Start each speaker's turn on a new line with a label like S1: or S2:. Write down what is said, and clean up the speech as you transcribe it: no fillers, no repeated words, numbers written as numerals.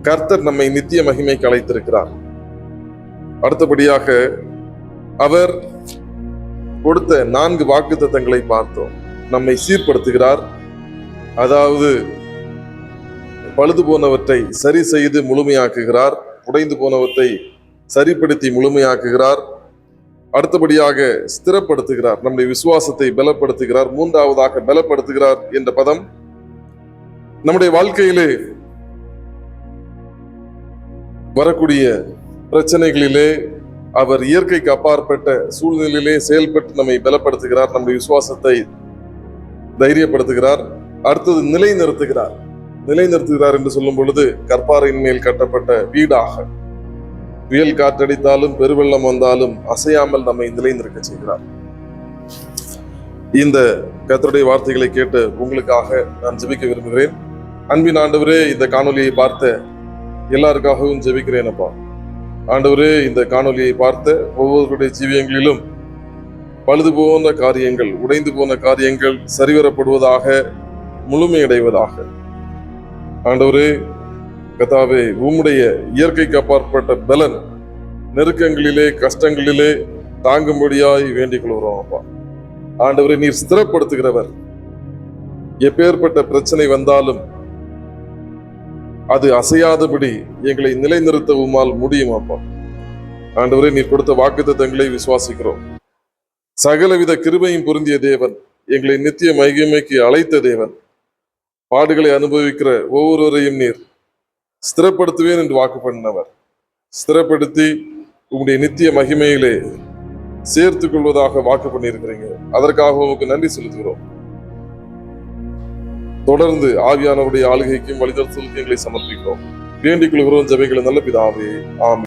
S1: கர்த்தர் நம்மை நித்திய மகிமைக்கு அழைத்திருக்கிறார். அடுத்தபடியாக அவர் கொடுத்த 4 வாக்குத்தத்தங்களை பார்த்தோம். நம்மை சீர்படுத்துகிறார், அதாவது பழுது போனவற்றை சரி செய்து முழுமையாக்குகிறார், உடைந்து போனவற்றை சரிப்படுத்தி முழுமையாக்குகிறார். அடுத்தபடியாக ஸ்திரப்படுத்துகிறார், நம்முடைய விசுவாசத்தை பலப்படுத்துகிறார். மூன்றாவதாக பலப்படுத்துகிறார் என்ற பதம் நம்முடைய வாழ்க்கையிலே வரக்கூடிய பிரச்சனைகளிலே அவர் இயற்கைக்கு அப்பாற்பட்ட சூழ்நிலையிலே செயல்பட்டு நம்மை பலப்படுத்துகிறார், நம்முடைய விசுவாசத்தை தைரியப்படுத்துகிறார். அடுத்தது நிலைநிறுத்துகிறார். நிலைநிறுத்துகிறார் என்று சொல்லும் பொழுது கற்பாறையின் மேல் கட்டப்பட்ட வீடாக புயல் காற்றடித்தாலும் பெருவெள்ளம் வந்தாலும் அசையாமல் நம்மை நிலைநிற்க செய்கிறார். இந்த கர்த்தருடைய வார்த்தைகளை கேட்டு உங்களுக்காக நான் ஜெபிக்க விரும்புகிறேன். அன்பின் ஆண்டவரே, இந்த காணொலியை பார்த்த எல்லாருக்காகவும் ஜெபிக்கிறேன். அப்பா ஆண்டவரே, இந்த காணொலியை பார்த்த ஒவ்வொருவருடைய ஜீவியங்களிலும் பழுது போன காரியங்கள், உடைந்து போன காரியங்கள் சரிவரப்படுவதாக, முழுமையடைவதாக. ஆண்டவரே கர்த்தாவே, உம்முடைய இயற்கைக்கு அப்பாற்பட்ட பலன் நெருக்கங்களிலே கஷ்டங்களிலே தாங்கும்படியாய் வேண்டிக் கொள்கிறோம். அப்பா ஆண்டவரே, நீர் ஸ்திரப்படுத்துகிறவர். எப்பேற்பட்ட பிரச்சனை வந்தாலும் அது அசையாதபடி எங்களை நிலைநிறுத்த உம்மால் முடியும். அப்பா ஆண்டவரே, நீர் கொடுத்த வாக்குத்தத்தங்களை விசுவாசிக்கிறோம். சகலவித கிருபையும் பொருந்திய தேவன், எங்களை நித்திய மகிமைக்கு அழைத்த தேவன், பாடுகளை அனுபவிக்கிற ஒவ்வொருவரையும் நீர் ஸ்திரப்படுத்துவேன் என்று வாக்கு பண்ணினவர். ஸ்திரப்படுத்தி உங்களுடைய நித்திய மகிமையிலே சேர்த்துக் கொள்வதாக வாக்கு பண்ணியிருக்கிறீங்க. அதற்காக உங்களுக்கு நன்றி செலுத்துகிறோம். தொடர்ந்து ஆவியானவருடைய ஆளுகைக்கும் வழிநடத்தலுக்கும் எங்களை சமர்ப்பிக்கிறோம். வேண்டிக் கொள்கிறோம் ஜெபங்களை நல்ல பிதாவே, ஆமென்.